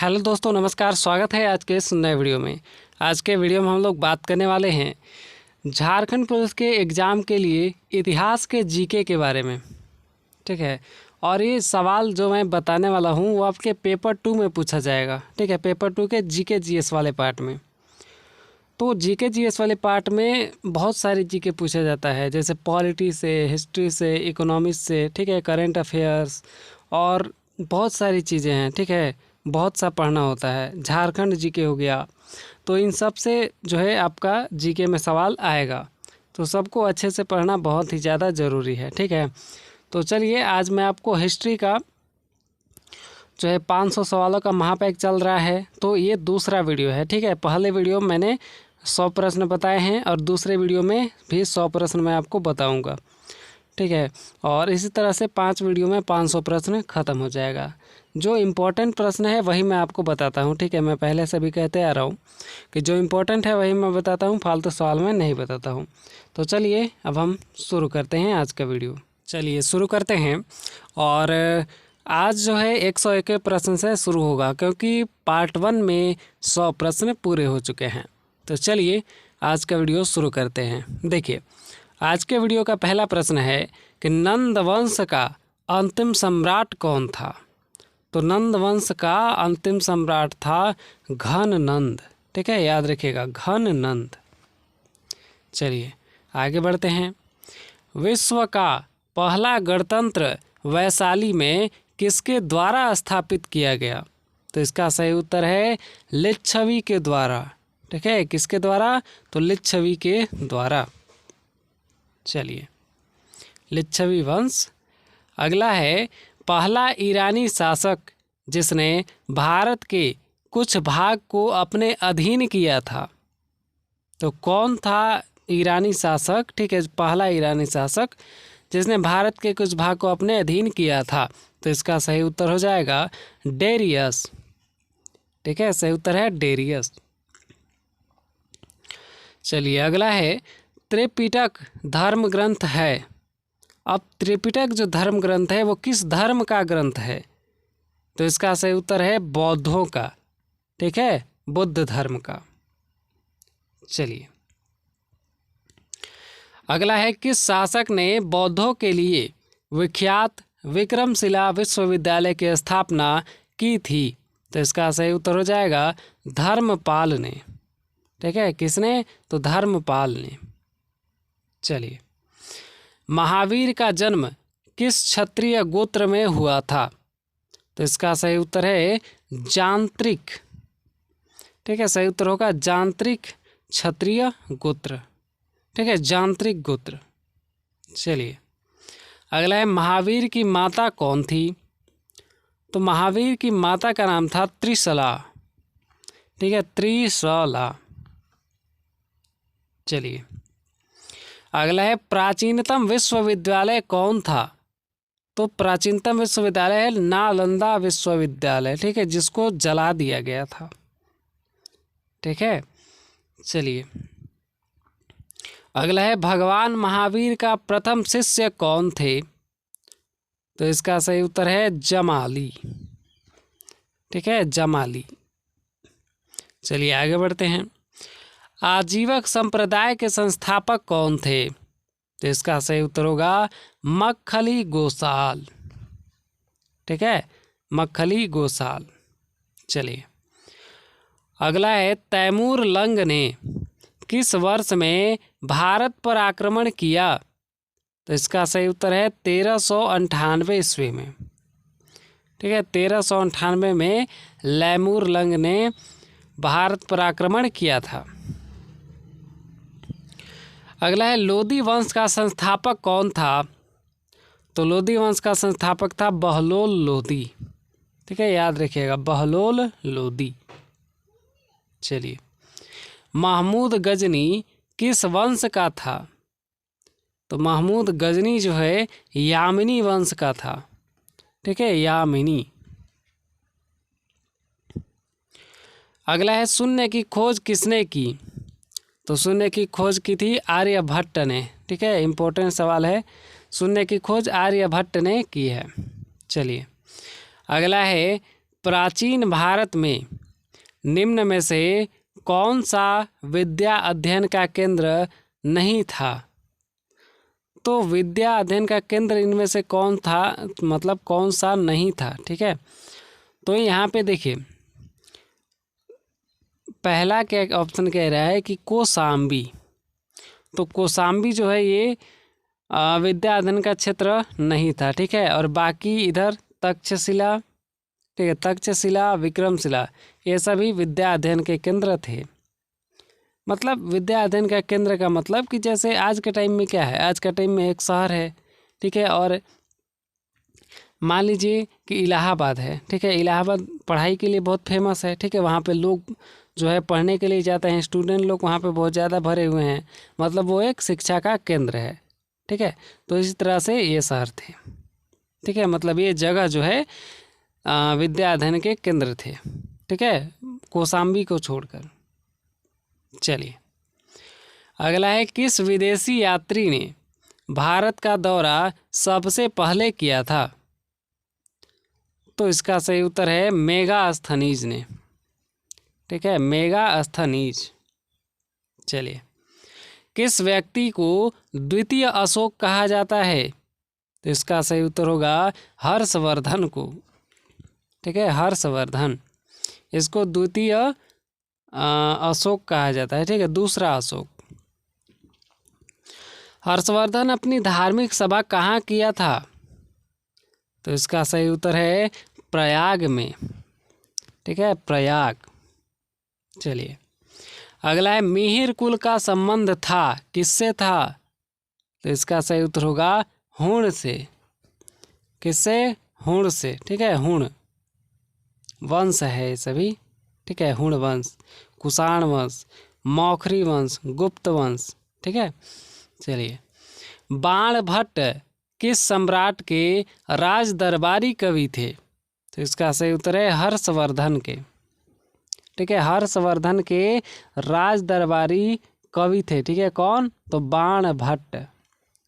Hello दोस्तों, नमस्कार। स्वागत है आज के इस नए वीडियो में। आज के वीडियो में हम लोग बात करने वाले हैं झारखंड पुलिस के एग्ज़ाम के लिए इतिहास के जीके के बारे में। ठीक है, और ये सवाल जो मैं बताने वाला हूँ वो आपके पेपर 2 में पूछा जाएगा। ठीक है, पेपर 2 के जीके जीएस वाले पार्ट में। तो जीके जीएस वाले पार्ट में बहुत सारी जीके पूछा जाता है, जैसे पॉलिटी से, हिस्ट्री से, इकोनॉमिक्स से, ठीक है, करंट अफेयर्स और बहुत सारी चीज़ें हैं। ठीक है, बहुत सा पढ़ना होता है। झारखंड जीके हो गया, तो इन सब से जो है आपका जीके में सवाल आएगा, तो सबको अच्छे से पढ़ना बहुत ही ज़्यादा ज़रूरी है। ठीक है, तो चलिए आज मैं आपको हिस्ट्री का जो है 500 सवालों का महापैक चल रहा है, तो ये दूसरा वीडियो है। ठीक है, पहले वीडियो में मैंने 100 प्रश्न बताए हैं और दूसरे वीडियो में भी 100 प्रश्न मैं आपको बताऊंगा। ठीक है, और इसी तरह से 5 वीडियो में 500 प्रश्न ख़त्म हो जाएगा। जो इम्पोर्टेंट प्रश्न है वही मैं आपको बताता हूँ। ठीक है, मैं पहले से भी कहते आ रहा हूँ कि जो इम्पोर्टेंट है वही मैं बताता हूँ, फालतू सवाल में नहीं बताता हूँ। तो चलिए अब हम शुरू करते हैं आज का वीडियो। चलिए शुरू करते हैं। और आज जो है 101 प्रश्न से शुरू होगा, क्योंकि पार्ट 1 में 100 प्रश्न पूरे हो चुके हैं। तो चलिए आज का वीडियो शुरू करते हैं। देखिए, आज के वीडियो का पहला प्रश्न है कि नंद वंश का अंतिम सम्राट कौन था। तो नंद वंश का अंतिम सम्राट था घन नंद। ठीक है, याद रखिएगा, घन नंद। चलिए आगे बढ़ते हैं। विश्व का पहला गणतंत्र वैशाली में किसके द्वारा स्थापित किया गया। तो इसका सही उत्तर है लिच्छवी के द्वारा। ठीक है, किसके द्वारा, तो लिच्छवी के द्वारा। चलिए, लिच्छवी वंश। अगला है पहला ईरानी शासक जिसने भारत के कुछ भाग को अपने अधीन किया था। तो कौन था ईरानी शासक। ठीक है, पहला ईरानी शासक जिसने भारत के कुछ भाग को अपने अधीन किया था। तो इसका सही उत्तर हो जाएगा डेरियस। ठीक है, सही उत्तर है डेरियस। चलिए अगला है त्रिपिटक धर्म ग्रंथ है। अब त्रिपिटक जो धर्म ग्रंथ है वो किस धर्म का ग्रंथ है। तो इसका सही उत्तर है बौद्धों का। ठीक है, बुद्ध धर्म का। चलिए अगला है किस शासक ने बौद्धों के लिए विख्यात विक्रमशिला विश्वविद्यालय की स्थापना की थी। तो इसका सही उत्तर हो जाएगा धर्मपाल ने। ठीक है, किसने, तो धर्मपाल ने। चलिए, महावीर का जन्म किस क्षत्रिय गोत्र में हुआ था। तो इसका सही उत्तर है जांत्रिक। ठीक है, सही उत्तर होगा जांत्रिक क्षत्रिय गोत्र। ठीक है, जांत्रिक गोत्र। चलिए अगला है महावीर की माता कौन थी। तो महावीर की माता का नाम था त्रिशला। ठीक है, त्रिशला। चलिए अगला है प्राचीनतम विश्वविद्यालय कौन था। तो प्राचीनतम विश्वविद्यालय है नालंदा विश्वविद्यालय। ठीक है, जिसको जला दिया गया था। ठीक है, चलिए अगला है भगवान महावीर का प्रथम शिष्य कौन थे। तो इसका सही उत्तर है जमाली। ठीक है, जमाली। चलिए आगे बढ़ते हैं। आजीवक संप्रदाय के संस्थापक कौन थे। तो इसका सही उत्तर होगा मक्खली गोसाल। ठीक है, मक्खली गोसाल। चलिए अगला है तैमूर लंग ने किस वर्ष में भारत पर आक्रमण किया। तो इसका सही उत्तर है 1398 ईस्वी में। ठीक है, 1398 में तैमूर लंग ने भारत पर आक्रमण किया था। अगला है लोदी वंश का संस्थापक कौन था। तो लोदी वंश का संस्थापक था बहलोल लोदी। ठीक है, याद रखिएगा, बहलोल लोदी। चलिए महमूद गजनी किस वंश का था। तो महमूद गजनी जो है यामिनी वंश का था। ठीक है, यामिनी। अगला है शून्य की खोज किसने की। तो शून्य की खोज की थी आर्यभट्ट ने। ठीक है, इम्पोर्टेंट सवाल है। शून्य की खोज आर्यभट्ट ने की है। चलिए अगला है प्राचीन भारत में निम्न में से कौन सा विद्या अध्ययन का केंद्र नहीं था? तो विद्या अध्ययन का केंद्र इनमें से कौन था, मतलब कौन सा नहीं था? ठीक है, तो यहाँ पे देखिए पहला क्या ऑप्शन कह रहा है कि कौशाम्बी। तो कौशाम्बी जो है ये विद्या अध्ययन का क्षेत्र नहीं था। ठीक है, और बाकी इधर तक्षशिला, ठीक है, तक्षशिला, विक्रमशिला, ये सभी विद्या अध्ययन के केंद्र थे। मतलब विद्या अध्ययन का केंद्र का मतलब कि जैसे आज के टाइम में क्या है, आज के टाइम में एक शहर है, ठीक है, और मान लीजिए कि इलाहाबाद है, ठीक है, इलाहाबाद पढ़ाई के लिए बहुत फेमस है, ठीक है, वहाँ पे लोग जो है पढ़ने के लिए जाते हैं, स्टूडेंट लोग वहाँ पे बहुत ज़्यादा भरे हुए हैं, मतलब वो एक शिक्षा का केंद्र है। ठीक है, तो इसी तरह से ये शहर थे। ठीक है, मतलब ये जगह जो है विद्या अध्ययन के केंद्र थे। ठीक है, कौशाम्बी को छोड़कर। चलिए अगला है, किस विदेशी यात्री ने भारत का दौरा सबसे पहले किया था? तो इसका सही उत्तर है मेगास्थनीज ने। ठीक है, मेगास्थनीज। चलिए, किस व्यक्ति को द्वितीय अशोक कहा जाता है? तो इसका सही उत्तर होगा हर्षवर्धन को। ठीक है, हर्षवर्धन, इसको द्वितीय अशोक कहा जाता है। ठीक है, दूसरा अशोक। हर्षवर्धन अपनी धार्मिक सभा कहाँ किया था? तो इसका सही उत्तर है प्रयाग में। ठीक है, प्रयाग। चलिए अगला है, मिहिर कुल का संबंध था किससे था? तो इसका सही उत्तर होगा हुण से। किससे? हुण से। ठीक है, हुण वंश है ये सभी। ठीक है, हुण वंश, कुषाण वंश, मौखरी वंश, गुप्त वंश। ठीक है, चलिए, बाणभट्ट किस सम्राट के राज दरबारी कवि थे? तो इसका सही उत्तर है हर्षवर्धन के। ठीक है, हर्षवर्धन के राज दरबारी कवि थे। ठीक है, कौन? तो बाणभट्ट,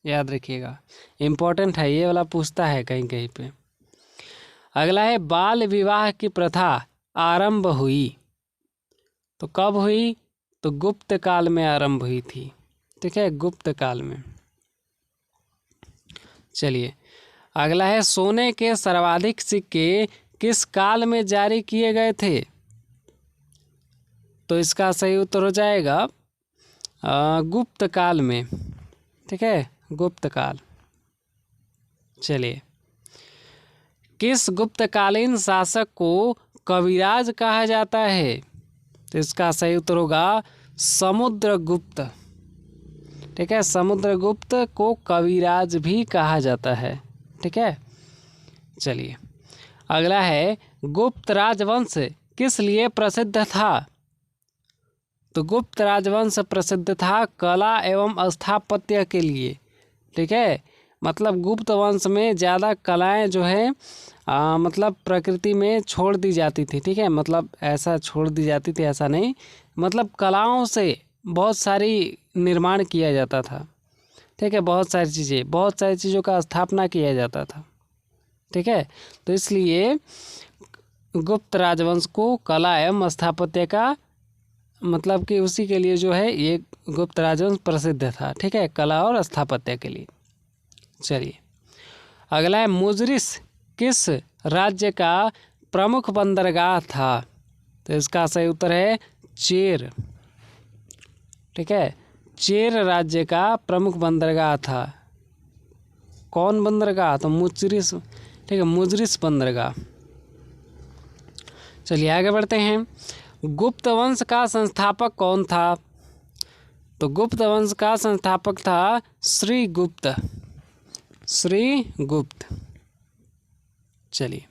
याद रखिएगा, इम्पोर्टेंट है, ये वाला पूछता है कहीं कहीं पे। अगला है, बाल विवाह की प्रथा आरंभ हुई तो कब हुई? तो गुप्त काल में आरंभ हुई थी। ठीक है, गुप्त काल में। चलिए अगला है, सोने के सर्वाधिक सिक्के किस काल में जारी किए गए थे? तो इसका सही उत्तर हो जाएगा गुप्त काल में। ठीक है, गुप्त काल। चलिए, किस गुप्तकालीन शासक को कविराज कहा जाता है? तो इसका सही उत्तर होगा समुद्रगुप्त। ठीक है, समुद्रगुप्त को कविराज भी कहा जाता है। ठीक है, चलिए अगला है, गुप्त राजवंश किस लिए प्रसिद्ध था? तो गुप्त राजवंश प्रसिद्ध था कला एवं स्थापत्य के लिए। ठीक है, मतलब गुप्त वंश में ज़्यादा कलाएं जो है मतलब प्रकृति में छोड़ दी जाती थी। ठीक है, मतलब ऐसा छोड़ दी जाती थी ऐसा नहीं, मतलब कलाओं से बहुत सारी निर्माण किया जाता था। ठीक है, बहुत सारी चीज़ों का स्थापना किया जाता था। ठीक है, तो इसलिए गुप्त राजवंश को कला एवं स्थापत्य का मतलब कि उसी के लिए जो है ये गुप्त राजवंश प्रसिद्ध था। ठीक है, कला और स्थापत्य के लिए। चलिए अगला है, मुजरिस किस राज्य का प्रमुख बंदरगाह था? तो इसका सही उत्तर है चेर। ठीक है, चेर राज्य का प्रमुख बंदरगाह था। कौन बंदरगाह? तो मुजरिस। ठीक है, मुजरिस बंदरगाह। चलिए आगे बढ़ते हैं, गुप्त वंश का संस्थापक कौन था? तो गुप्त वंश का संस्थापक था श्रीगुप्त। श्रीगुप्त। चलिए,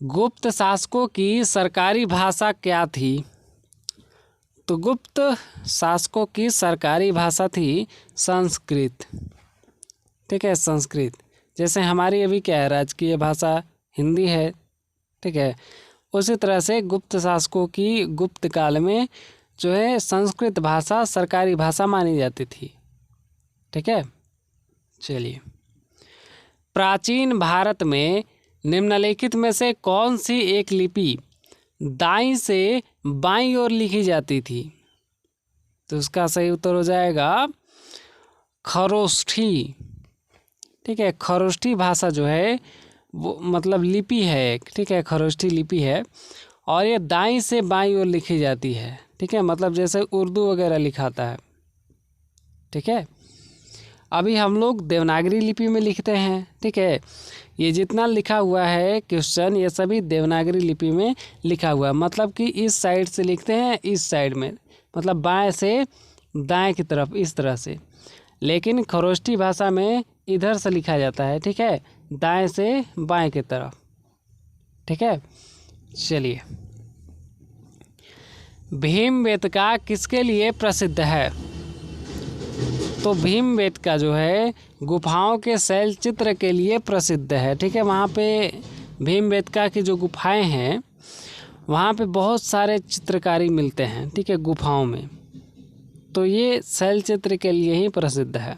गुप्त शासकों की सरकारी भाषा क्या थी? तो गुप्त शासकों की सरकारी भाषा थी संस्कृत। ठीक है, संस्कृत। जैसे हमारी अभी क्या है, राजकीय भाषा हिंदी है। ठीक है, उसी तरह से गुप्त शासकों की गुप्त काल में जो है संस्कृत भाषा सरकारी भाषा मानी जाती थी। ठीक है, चलिए, प्राचीन भारत में निम्नलिखित में से कौन सी एक लिपि दाईं से बाईं ओर लिखी जाती थी? तो उसका सही उत्तर हो जाएगा खरोष्ठी। ठीक है, खरोष्ठी भाषा जो है वो मतलब लिपि है एक, ठीक है, खरोष्ठी लिपि है और ये दाईं से बाईं ओर लिखी जाती है। ठीक है, मतलब जैसे उर्दू वगैरह लिखाता है। ठीक है, अभी हम लोग देवनागरी लिपि में लिखते हैं। ठीक है, ये जितना लिखा हुआ है क्वेश्चन ये सभी देवनागरी लिपि में लिखा हुआ है, मतलब कि इस साइड से लिखते हैं, इस साइड में मतलब बाएं से दाएं की तरफ इस तरह से, लेकिन खरोष्ठी भाषा में इधर से लिखा जाता है। ठीक है, दाएं से बाएं की तरफ। ठीक है, चलिए, भीमबेटका किसके लिए प्रसिद्ध है? तो भीमबेटका जो है गुफाओं के शैल चित्र के लिए प्रसिद्ध है। ठीक है, वहाँ पे भीमबेटका की जो गुफाएं हैं वहाँ पे बहुत सारे चित्रकारी मिलते हैं। ठीक है, गुफाओं में, तो ये शैल चित्र के लिए ही प्रसिद्ध है।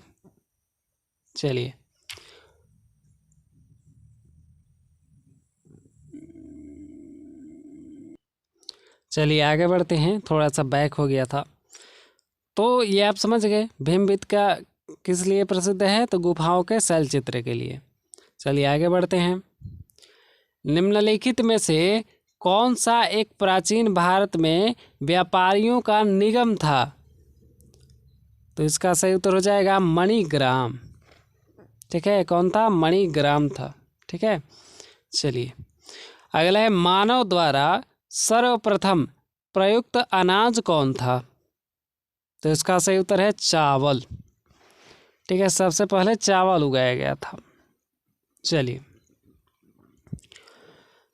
चलिए आगे बढ़ते हैं, थोड़ा सा बैक हो गया था। तो ये आप समझ गए भीमबेटका किस लिए प्रसिद्ध है? तो गुफाओं के शैल चित्र के लिए। चलिए आगे बढ़ते हैं। निम्नलिखित में से कौन सा एक प्राचीन भारत में व्यापारियों का निगम था? तो इसका सही उत्तर हो जाएगा मणिग्राम। ठीक है, कौन था? मणिग्राम था। ठीक है, चलिए अगला है, मानव द्वारा सर्वप्रथम प्रयुक्त अनाज कौन था? तो इसका सही उत्तर है चावल। ठीक है, सबसे पहले चावल उगाया गया था। चलिए,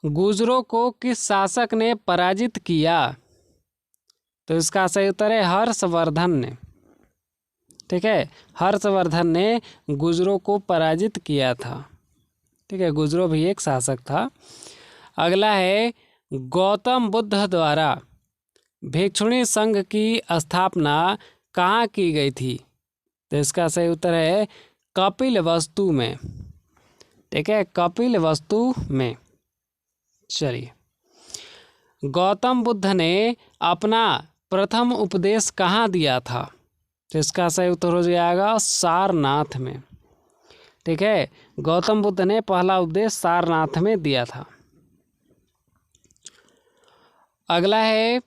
गुर्जरों को किस शासक ने पराजित किया? तो इसका सही उत्तर है हर्षवर्धन ने। ठीक है, हर्षवर्धन ने गुर्जरों को पराजित किया था। ठीक है, गुर्जरों भी एक शासक था। अगला है, गौतम बुद्ध द्वारा भिक्षुणी संघ की स्थापना कहाँ की गई थी? तो इसका सही उत्तर है कपिलवस्तु में। ठीक है, कपिलवस्तु में। चलिए, गौतम बुद्ध ने अपना प्रथम उपदेश कहाँ दिया था? तो इसका सही उत्तर हो जाएगा सारनाथ में। ठीक है, गौतम बुद्ध ने पहला उपदेश सारनाथ में दिया था। अगला है,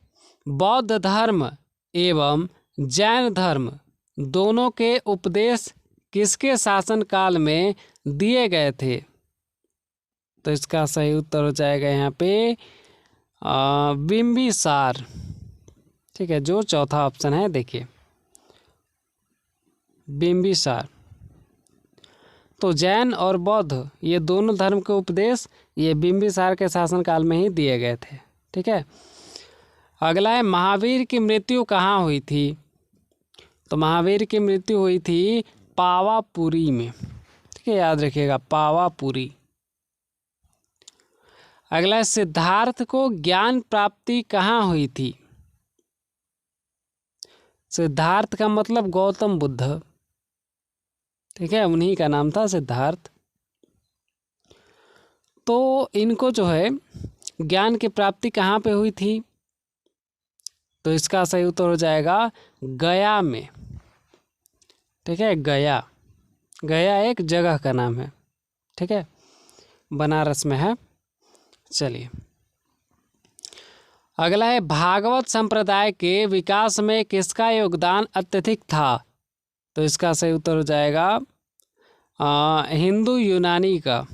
बौद्ध धर्म एवं जैन धर्म दोनों के उपदेश किसके शासनकाल में दिए गए थे? तो इसका सही उत्तर हो जाएगा यहाँ पे बिंबिसार। ठीक है, जो चौथा ऑप्शन है देखिए, बिंबिसार। तो जैन और बौद्ध ये दोनों धर्म के उपदेश ये बिंबिसार के शासनकाल में ही दिए गए थे। ठीक है, अगला है, महावीर की मृत्यु कहाँ हुई थी? तो महावीर की मृत्यु हुई थी पावापुरी में। ठीक है, याद रखिएगा पावापुरी। अगला, सिद्धार्थ को ज्ञान प्राप्ति कहाँ हुई थी? सिद्धार्थ का मतलब गौतम बुद्ध। ठीक है, उन्हीं का नाम था सिद्धार्थ। तो इनको जो है ज्ञान की प्राप्ति कहाँ पे हुई थी? तो इसका सही उत्तर हो जाएगा गया में। ठीक है, गया। गया एक जगह का नाम है। ठीक है, बनारस में है। चलिए, अगला है, भागवत संप्रदाय के विकास में किसका योगदान अत्यधिक था? तो इसका सही उत्तर हो जाएगा हिंदू यूनानी का।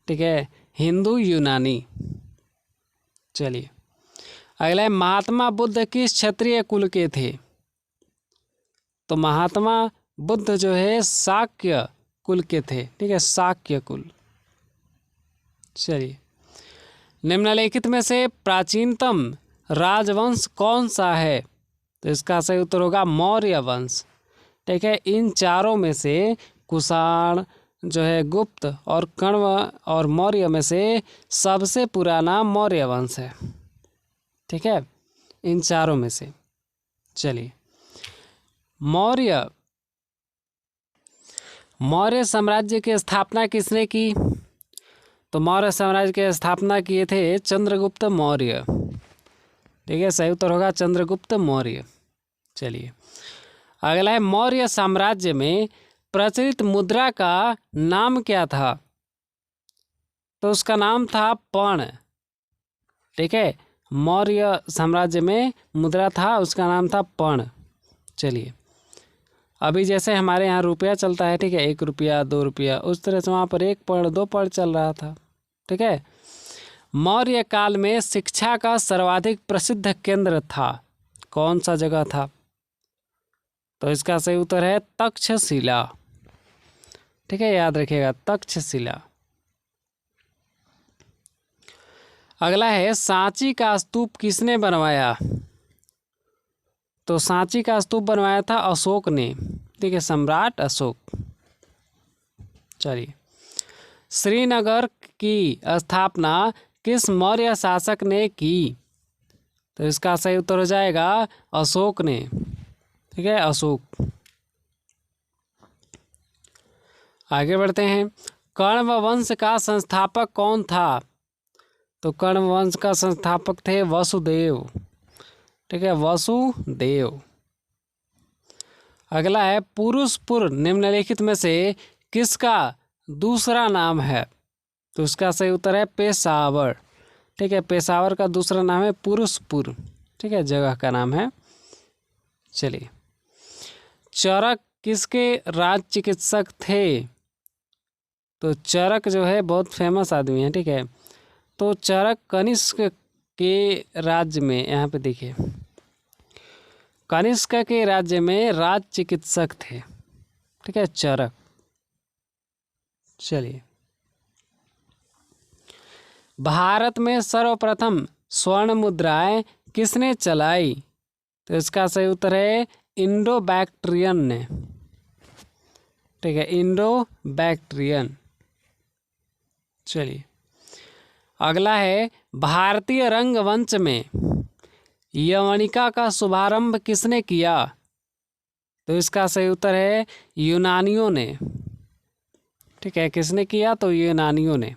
ठीक है, हिंदू यूनानी। चलिए, अगला है, महात्मा बुद्ध किस क्षत्रिय कुल के थे? तो महात्मा बुद्ध जो है शाक्य कुल के थे। ठीक है, शाक्य कुल। चलिए, निम्नलिखित में से प्राचीनतम राजवंश कौन सा है? तो इसका सही उत्तर होगा मौर्य वंश। ठीक है, इन चारों में से कुषाण जो है गुप्त और कण्व और मौर्य में से सबसे पुराना मौर्य वंश है। ठीक है, इन चारों में से। चलिए, मौर्य साम्राज्य की स्थापना किसने की? तो मौर्य साम्राज्य की स्थापना किए थे चंद्रगुप्त मौर्य। ठीक है, सही उत्तर होगा चंद्रगुप्त मौर्य। चलिए अगला है, मौर्य साम्राज्य में प्रचलित मुद्रा का नाम क्या था? तो उसका नाम था पण। ठीक है, मौर्य साम्राज्य में मुद्रा था, उसका नाम था पण। चलिए अभी जैसे हमारे यहाँ रुपया चलता है, ठीक है, 1 रुपया 2 रुपया, उस तरह से वहाँ पर 1 पण 2 पण चल रहा था। ठीक है, मौर्य काल में शिक्षा का सर्वाधिक प्रसिद्ध केंद्र था, कौन सा जगह था? तो इसका सही उत्तर है तक्षशिला। ठीक है, याद रखिएगा तक्षशिला। अगला है, सांची का स्तूप किसने बनवाया? तो सांची का स्तूप बनवाया था अशोक ने। ठीक है, सम्राट अशोक। चलिए, श्रीनगर की स्थापना किस मौर्य शासक ने की? तो इसका सही उत्तर हो जाएगा अशोक ने। ठीक है, अशोक। आगे बढ़ते हैं, कण्व वंश का संस्थापक कौन था? तो कण्व वंश का संस्थापक थे वसुदेव। ठीक है, वसुदेव। अगला है, पुरुषपुर निम्नलिखित में से किसका दूसरा नाम है? तो उसका सही उत्तर है पेशावर। ठीक है, पेशावर का दूसरा नाम है पुरुषपुर। ठीक है, जगह का नाम है। चलिए, चरक किसके राज चिकित्सक थे? तो चरक जो है बहुत फेमस आदमी है। ठीक है, तो चरक कनिष्क के राज्य में, यहाँ पे देखिए, कनिष्क के राज्य में राज चिकित्सक थे। ठीक है, चरक। चलिए, भारत में सर्वप्रथम स्वर्ण मुद्राएं किसने चलाई? तो इसका सही उत्तर है इंडो बैक्ट्रियन ने। ठीक है, इंडो बैक्ट्रियन। चलिए, अगला है, भारतीय रंगमंच में यवनिका का शुभारंभ किसने किया? तो इसका सही उत्तर है यूनानियों ने। ठीक है, किसने किया? तो यूनानियों ने।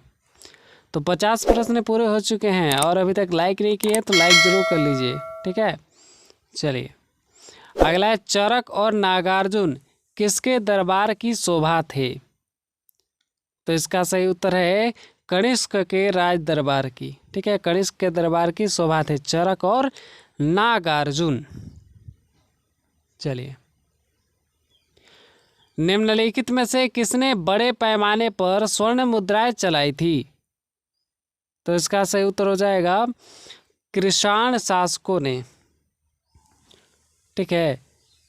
तो 50 प्रश्न पूरे हो चुके हैं और अभी तक लाइक नहीं किए तो लाइक जरूर कर लीजिए। ठीक है, चलिए अगला है, चरक और नागार्जुन किसके दरबार की शोभा थे? तो इसका सही उत्तर है कनिष्क के राज दरबार की। ठीक है, कनिष्क के दरबार की शोभा थे चरक और नागार्जुन। चलिए, निम्नलिखित में से किसने बड़े पैमाने पर स्वर्ण मुद्राएं चलाई थी? तो इसका सही उत्तर हो जाएगा कृषाण शासकों ने। ठीक है,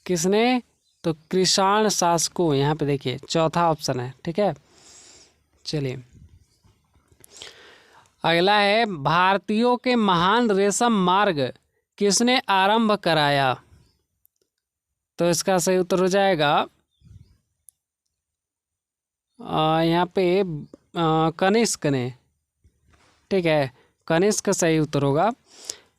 किसने? तो कृषाण शासकों, यहाँ पे देखिए चौथा ऑप्शन है। ठीक है, चलिए अगला है, भारतीयों के महान रेशम मार्ग किसने आरंभ कराया? तो इसका सही उत्तर हो जाएगा यहाँ पे कनिष्क ने। ठीक है, कनिष्क सही उत्तर होगा।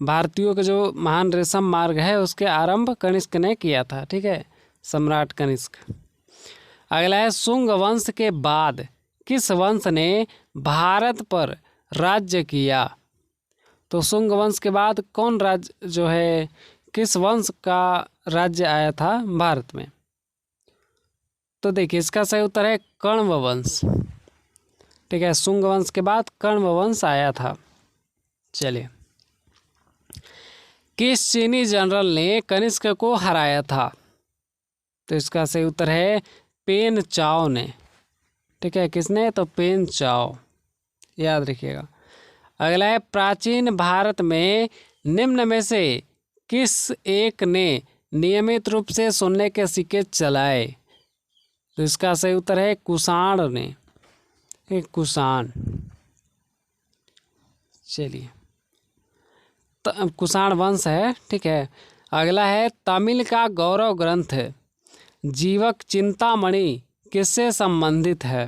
भारतीयों के जो महान रेशम मार्ग है उसके आरंभ कनिष्क ने किया था। ठीक है, सम्राट कनिष्क। अगला है, शुंग वंश के बाद किस वंश ने भारत पर राज्य किया? तो शुंग वंश के बाद कौन राज्य जो है, किस वंश का राज्य आया था भारत में? तो देखिए इसका सही उत्तर है कण्व वंश। ठीक है, शुंग वंश के बाद कण्व वंश आया था। चलिए, किस चीनी जनरल ने कनिष्क को हराया था? तो इसका सही उत्तर है पेन चाओ ने। ठीक है, किसने? तो पेन चाओ, याद रखिएगा। अगला है, प्राचीन भारत में निम्न में से किस एक ने नियमित रूप से सोने के सिक्के चलाए? तो इसका सही उत्तर है कुषाण ने। कुषाण। चलिए, कुषाण वंश है। ठीक है, अगला है, तमिल का गौरव ग्रंथ जीवक चिंतामणि किससे संबंधित है?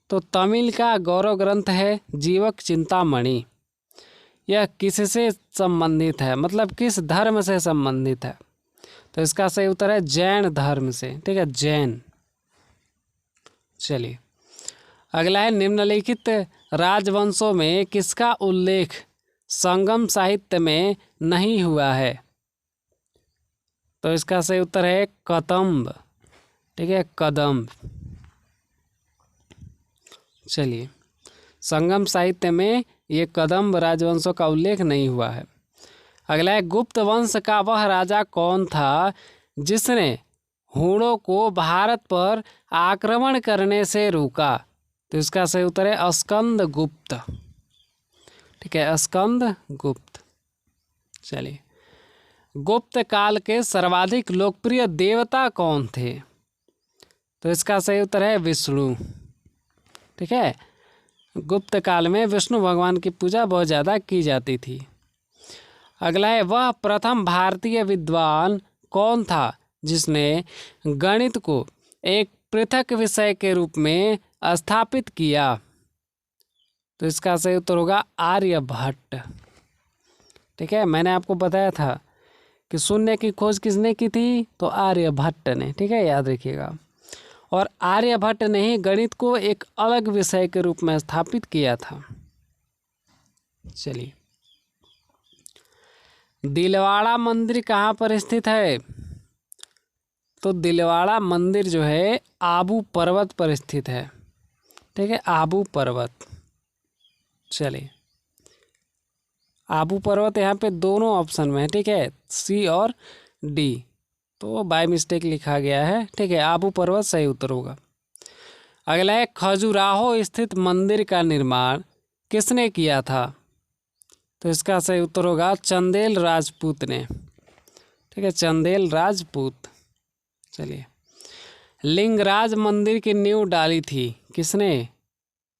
तो तमिल का गौरव ग्रंथ है जीवक चिंतामणि। यह किससे संबंधित है, मतलब किस धर्म से संबंधित है? तो इसका सही उत्तर है जैन धर्म से। ठीक है, जैन। चलिए, अगला है निम्नलिखित राजवंशों में किसका उल्लेख संगम साहित्य में नहीं हुआ है? तो इसका सही उत्तर है कदंब। ठीक है, कदंब। चलिए, संगम साहित्य में ये कदंब राजवंशों का उल्लेख नहीं हुआ है। अगला है गुप्त वंश का वह राजा कौन था जिसने हूणों को भारत पर आक्रमण करने से रोका? तो इसका सही उत्तर है स्कंद गुप्त। ठीक है, स्कंद गुप्त। चलिए, गुप्त काल के सर्वाधिक लोकप्रिय देवता कौन थे? तो इसका सही उत्तर है विष्णु। ठीक है, गुप्त काल में विष्णु भगवान की पूजा बहुत ज़्यादा की जाती थी। अगला है वह प्रथम भारतीय विद्वान कौन था जिसने गणित को एक पृथक विषय के रूप में स्थापित किया? तो इसका सही उत्तर होगा आर्यभट्ट। ठीक है, मैंने आपको बताया था कि शून्य की खोज किसने की थी? तो आर्यभट्ट ने। ठीक है, याद रखिएगा। और आर्यभट्ट ने ही गणित को एक अलग विषय के रूप में स्थापित किया था। चलिए, दिलवाड़ा मंदिर कहाँ पर स्थित है? तो दिलवाड़ा मंदिर जो है आबू पर्वत पर स्थित है। ठीक है, आबू पर्वत। चलिए, आबू पर्वत यहाँ पे दोनों ऑप्शन में है। ठीक है, सी और डी, तो बाय मिस्टेक लिखा गया है। ठीक है, आबू पर्वत सही उत्तर होगा। अगला है खजुराहो स्थित मंदिर का निर्माण किसने किया था? तो इसका सही उत्तर होगा चंदेल राजपूत ने। ठीक है, चंदेल राजपूत। चलिए, लिंगराज मंदिर की नींव डाली थी किसने?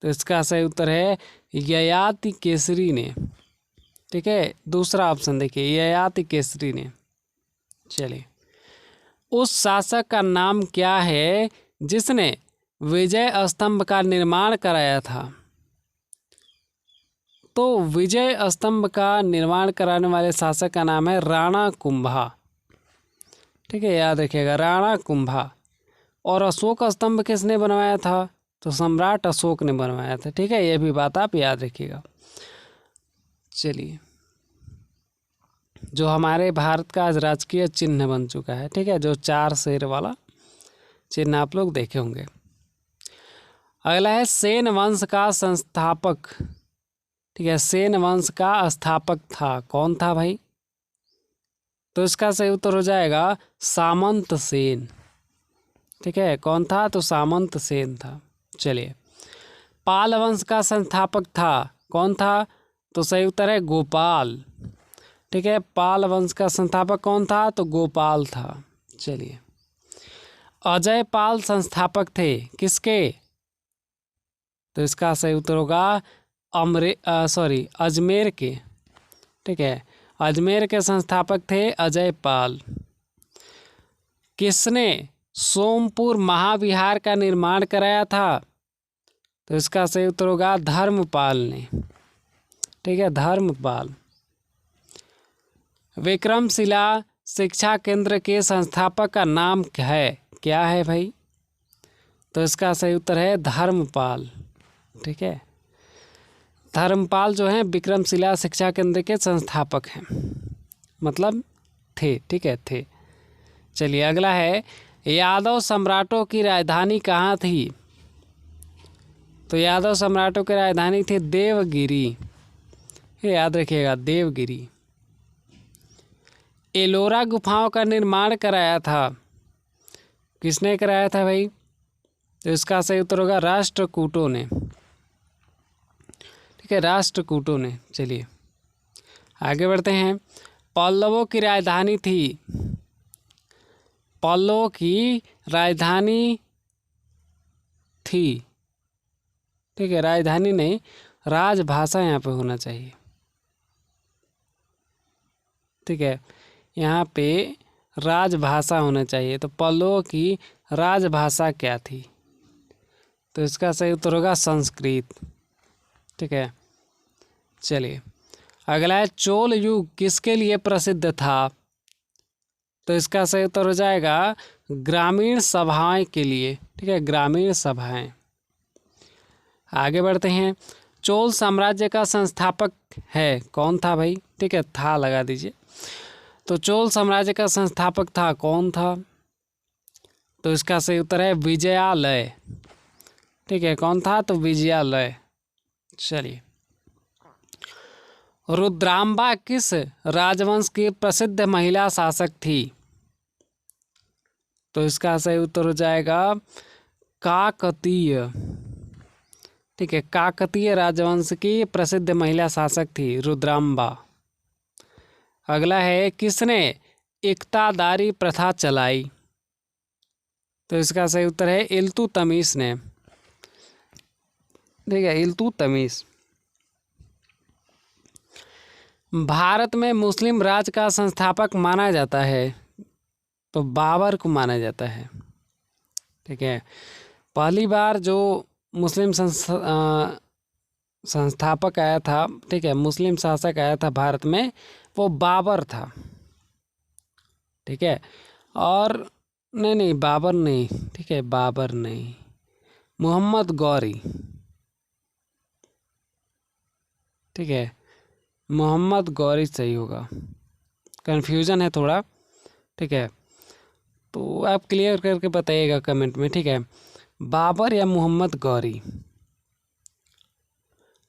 तो इसका सही उत्तर है ययाति केसरी ने। ठीक है, दूसरा ऑप्शन देखिए, ययाति केसरी ने। चलिए, उस शासक का नाम क्या है जिसने विजय स्तंभ का निर्माण कराया था? तो विजय स्तंभ का निर्माण कराने वाले शासक का नाम है राणा कुंभा। ठीक है, याद रखिएगा, राणा कुंभा। और अशोक स्तंभ किसने बनवाया था? तो सम्राट अशोक ने बनवाया था। ठीक है, यह भी बात आप याद रखिएगा। चलिए, जो हमारे भारत का आज राजकीय चिन्ह बन चुका है। ठीक है, जो 4 शेर वाला चिन्ह आप लोग देखे होंगे। अगला है सेन वंश का संस्थापक। ठीक है, सेन वंश का स्थापक था कौन था भाई? तो इसका सही उत्तर हो जाएगा सामंत सेन। ठीक है, कौन था? तो सामंत सेन था। चलिए, पाल वंश का संस्थापक था कौन था? तो सही उत्तर है गोपाल। ठीक है, पाल वंश का संस्थापक कौन था? तो गोपाल था। चलिए, अजय पाल संस्थापक थे किसके? तो इसका सही उत्तर होगा अजमेर के। ठीक है, अजमेर के संस्थापक थे अजय पाल। किसने सोमपुर महाविहार का निर्माण कराया था? तो इसका सही उत्तर होगा धर्मपाल ने। ठीक है, धर्मपाल। विक्रमशिला शिक्षा केंद्र के संस्थापक का नाम क्या है भाई? तो इसका सही उत्तर है धर्मपाल। ठीक है, धर्मपाल जो हैं विक्रमशिला शिक्षा केंद्र के संस्थापक हैं, मतलब थे। ठीक है, थे। चलिए, अगला है यादव सम्राटों की राजधानी कहाँ थी? तो यादव सम्राटों की राजधानी थी देवगिरी। ये याद रखिएगा, देवगिरी। एलोरा गुफाओं का निर्माण कराया था किसने कराया था भाई? तो इसका सही उत्तर होगा राष्ट्रकूटों ने। ठीक है, राष्ट्रकूटों ने। चलिए, आगे बढ़ते हैं। पल्लवों की राजधानी थी, पल्लवों की राजधानी थी। ठीक है, राजधानी नहीं, राजभाषा यहाँ पे होना चाहिए। ठीक है, यहाँ पे राजभाषा होना चाहिए। तो पल्लवों की राजभाषा क्या थी? तो इसका सही उत्तर होगा संस्कृत। ठीक है, चलिए, अगला है चोल युग किसके लिए प्रसिद्ध था? तो इसका सही उत्तर हो जाएगा ग्रामीण सभाएं के लिए। ठीक है, ग्रामीण सभाएं। आगे बढ़ते हैं। चोल साम्राज्य का संस्थापक है, कौन था भाई? ठीक है, था लगा दीजिए। तो चोल साम्राज्य का संस्थापक था, कौन था? तो इसका सही उत्तर है विजयालय। ठीक है, कौन था? तो विजयालय। चलिए, रुद्रांबा किस राजवंश की प्रसिद्ध महिला शासक थी? तो इसका सही उत्तर हो जाएगा काकतीय। ठीक है, काकतीय राजवंश की प्रसिद्ध महिला शासक थी रुद्रांबा। अगला है, किसने इक्तादारी प्रथा चलाई? तो इसका सही उत्तर है इल्तुतमिश ने। ठीक है, इल्तुतमिश। भारत में मुस्लिम राज का संस्थापक माना जाता है, तो बाबर को माना जाता है। ठीक है, पहली बार जो मुस्लिम संस्थापक आया था, ठीक है, मुस्लिम शासक आया था भारत में, वो बाबर था। ठीक है, और नहीं बाबर नहीं, ठीक है, बाबर नहीं, मोहम्मद गौरी। ठीक है, मोहम्मद गौरी सही होगा, कन्फ्यूज़न है थोड़ा। ठीक है, तो आप क्लियर करके बताइएगा कमेंट में। ठीक है, बाबर या मोहम्मद गौरी?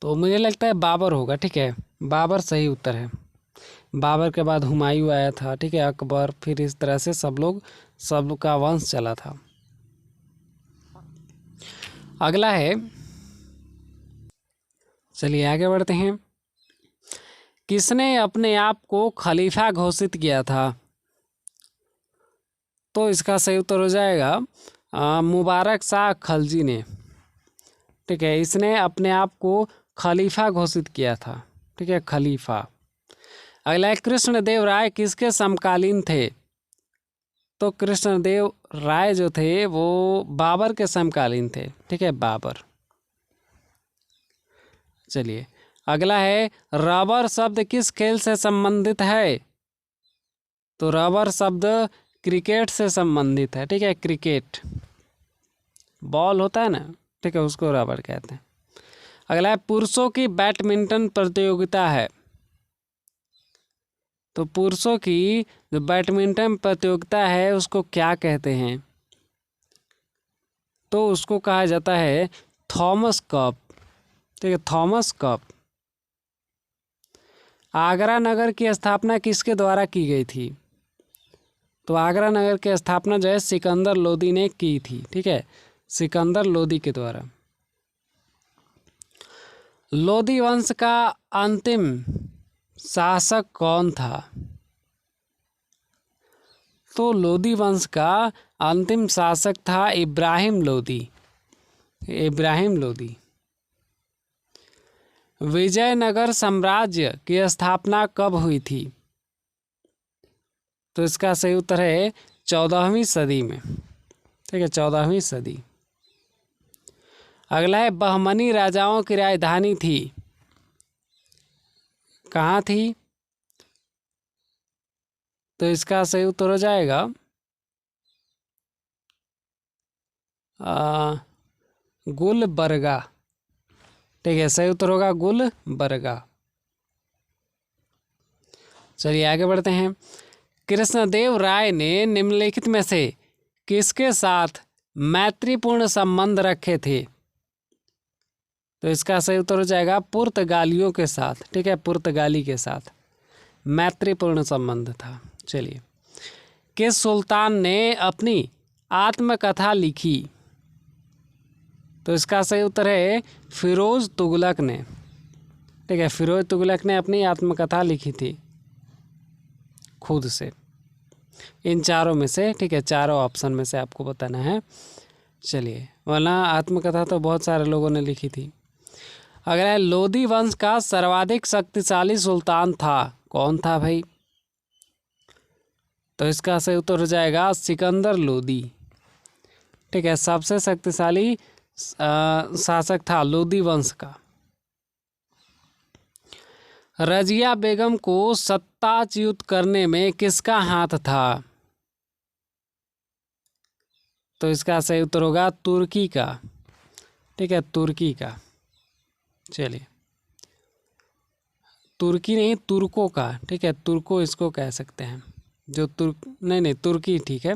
तो मुझे लगता है बाबर होगा। ठीक है, बाबर सही उत्तर है। बाबर के बाद हुमायूं आया था, ठीक है, अकबर, फिर इस तरह से सब का वंश चला था। अगला है, चलिए आगे बढ़ते हैं। किसने अपने आप को खलीफा घोषित किया था? तो इसका सही उत्तर हो जाएगा मुबारक शाह खलजी ने। ठीक है, इसने अपने आप को खलीफा घोषित किया था। ठीक है, खलीफा। अगला है, कृष्णदेव राय किसके समकालीन थे? तो कृष्णदेव राय जो थे वो बाबर के समकालीन थे। ठीक है, बाबर। चलिए, अगला है, रबर शब्द किस खेल से संबंधित है? तो रबर शब्द क्रिकेट से संबंधित है। ठीक है, क्रिकेट, बॉल होता है ना, ठीक है, उसको रबर कहते हैं। अगला है, पुरुषों की बैडमिंटन प्रतियोगिता है। तो पुरुषों की जो बैडमिंटन प्रतियोगिता है उसको क्या कहते हैं? तो उसको कहा जाता है थॉमस कप। ठीक है, थॉमस कप। आगरा नगर की स्थापना किसके द्वारा की गई थी? तो आगरा नगर की स्थापना जो है सिकंदर लोदी ने की थी। ठीक है, सिकंदर लोदी के द्वारा। लोदी वंश का अंतिम शासक कौन था? तो लोदी वंश का अंतिम शासक था इब्राहिम लोदी। इब्राहिम लोदी। विजयनगर साम्राज्य की स्थापना कब हुई थी? तो इसका सही उत्तर है 14वीं सदी में। ठीक है, 14वीं सदी। अगला है, बहमनी राजाओं की राजधानी थी, कहाँ थी? तो इसका सही उत्तर हो जाएगा गुलबर्गा। ठीक है, सही उत्तर होगा गुलबर्गा। चलिए आगे बढ़ते हैं। कृष्णदेव राय ने निम्नलिखित में से किसके साथ मैत्रीपूर्ण संबंध रखे थे? तो इसका सही उत्तर हो जाएगा पुर्तगालियों के साथ। ठीक है, पुर्तगाली के साथ मैत्रीपूर्ण संबंध था। चलिए, किस सुल्तान ने अपनी आत्मकथा लिखी? तो इसका सही उत्तर है फिरोज तुगलक ने। ठीक है, फिरोज तुगलक ने अपनी आत्मकथा लिखी थी खुद से। इन चारों में से, ठीक है, चारों ऑप्शन में से आपको बताना है। चलिए, वरना आत्मकथा तो बहुत सारे लोगों ने लिखी थी। अगर लोदी वंश का सर्वाधिक शक्तिशाली सुल्तान था, कौन था भाई? तो इसका सही उत्तर हो जाएगा सिकंदर लोदी। ठीक है, सबसे शक्तिशाली शासक था लोदी वंश का। रजिया बेगम को सत्ताच्युत करने में किसका हाथ था? तो इसका सही उत्तर होगा तुर्की का। ठीक है, तुर्की का। चलिए, तुर्की नहीं, तुर्कों का, ठीक है, तुर्को इसको कह सकते हैं, जो नहीं तुर्की, ठीक है।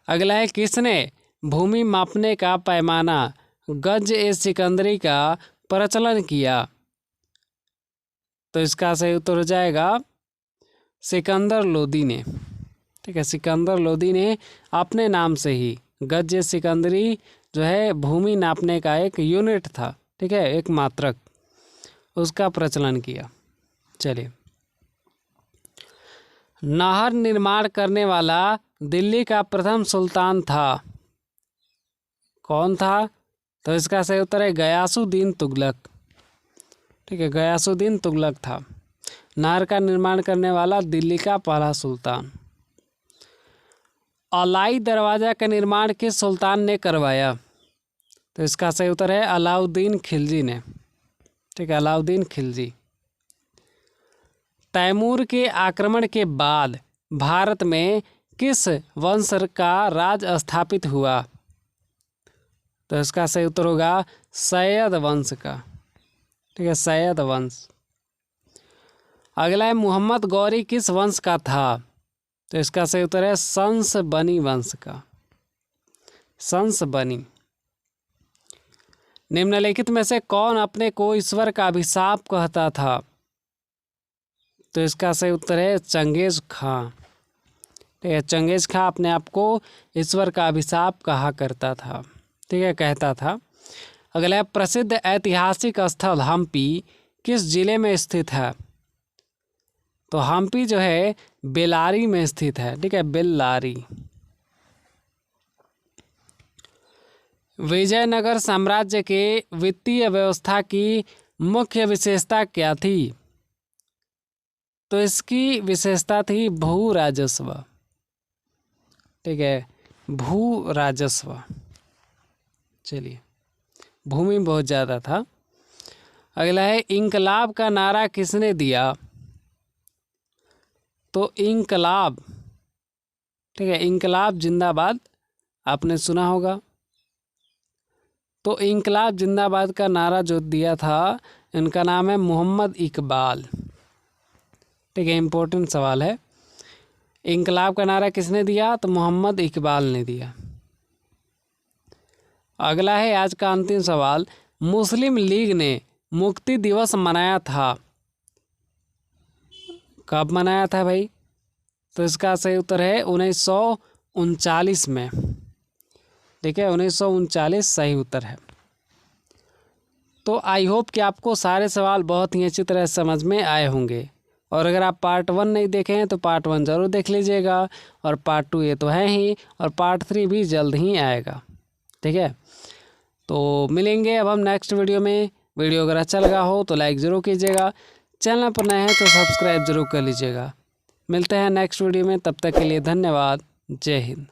अगला है, किसने भूमि मापने का पैमाना गज ए सिकंदरी का प्रचलन किया? तो इसका सही उत्तर हो जाएगा सिकंदर लोदी ने, ठीक है। सिकंदर लोदी ने अपने नाम से ही गज ए सिकंदरी जो है भूमि नापने का एक यूनिट था, ठीक है, एक मात्रक, उसका प्रचलन किया। चलिए, नहर निर्माण करने वाला दिल्ली का प्रथम सुल्तान था, कौन था? तो इसका सही उत्तर है गयासुद्दीन तुगलक, ठीक है, गयासुद्दीन तुगलक था नहर का निर्माण करने वाला दिल्ली का पहला सुल्तान। अलाई दरवाज़ा का निर्माण किस सुल्तान ने करवाया? तो इसका सही उत्तर है अलाउद्दीन खिलजी ने, ठीक है, अलाउद्दीन खिलजी। तैमूर के आक्रमण के बाद भारत में किस वंश का राज स्थापित हुआ? तो इसका सही उत्तर होगा सैयद वंश का, ठीक है, सैयद वंश। अगला है, मोहम्मद गौरी किस वंश का था? तो इसका सही उत्तर है संस बनी वंश का, संस बनी। निम्नलिखित में से कौन अपने को ईश्वर का अभिशाप कहता था? तो इसका सही उत्तर है चंगेज खां, ठीक है, चंगेज खां अपने आप को ईश्वर का अभिशाप कहा करता था, ठीक है, कहता था। अगला है, प्रसिद्ध ऐतिहासिक स्थल हम्पी किस जिले में स्थित है? तो हम्पी जो है बेल्लारी में स्थित है, ठीक है, बेल्लारी। विजयनगर साम्राज्य के वित्तीय व्यवस्था की मुख्य विशेषता क्या थी? तो इसकी विशेषता थी भू राजस्व, ठीक है, भू राजस्व। चलिए, भूमि बहुत ज़्यादा था। अगला है, इंकलाब का नारा किसने दिया? तो इंकलाब, ठीक है, इंकलाब जिंदाबाद आपने सुना होगा। तो इंकलाब जिंदाबाद का नारा जो दिया था, इनका नाम है मोहम्मद इकबाल, ठीक है, इम्पोर्टेंट सवाल है। इंकलाब का नारा किसने दिया? तो मोहम्मद इकबाल ने दिया। अगला है आज का अंतिम सवाल, मुस्लिम लीग ने मुक्ति दिवस मनाया था, कब मनाया था भाई? तो इसका सही उत्तर है 1939 में, ठीक है, 1939 सही उत्तर है। तो आई होप कि आपको सारे सवाल बहुत ही अच्छी तरह समझ में आए होंगे, और अगर आप पार्ट 1 नहीं देखे हैं तो पार्ट 1 ज़रूर देख लीजिएगा, और पार्ट 2 ये तो है ही, और पार्ट 3 भी जल्द ही आएगा, ठीक है। तो मिलेंगे अब हम नेक्स्ट वीडियो में। वीडियो अगर अच्छा लगा हो तो लाइक ज़रूर कीजिएगा, चैनल पर नए हैं तो सब्सक्राइब जरूर कर लीजिएगा। मिलते हैं नेक्स्ट वीडियो में, तब तक के लिए धन्यवाद। जय हिंद।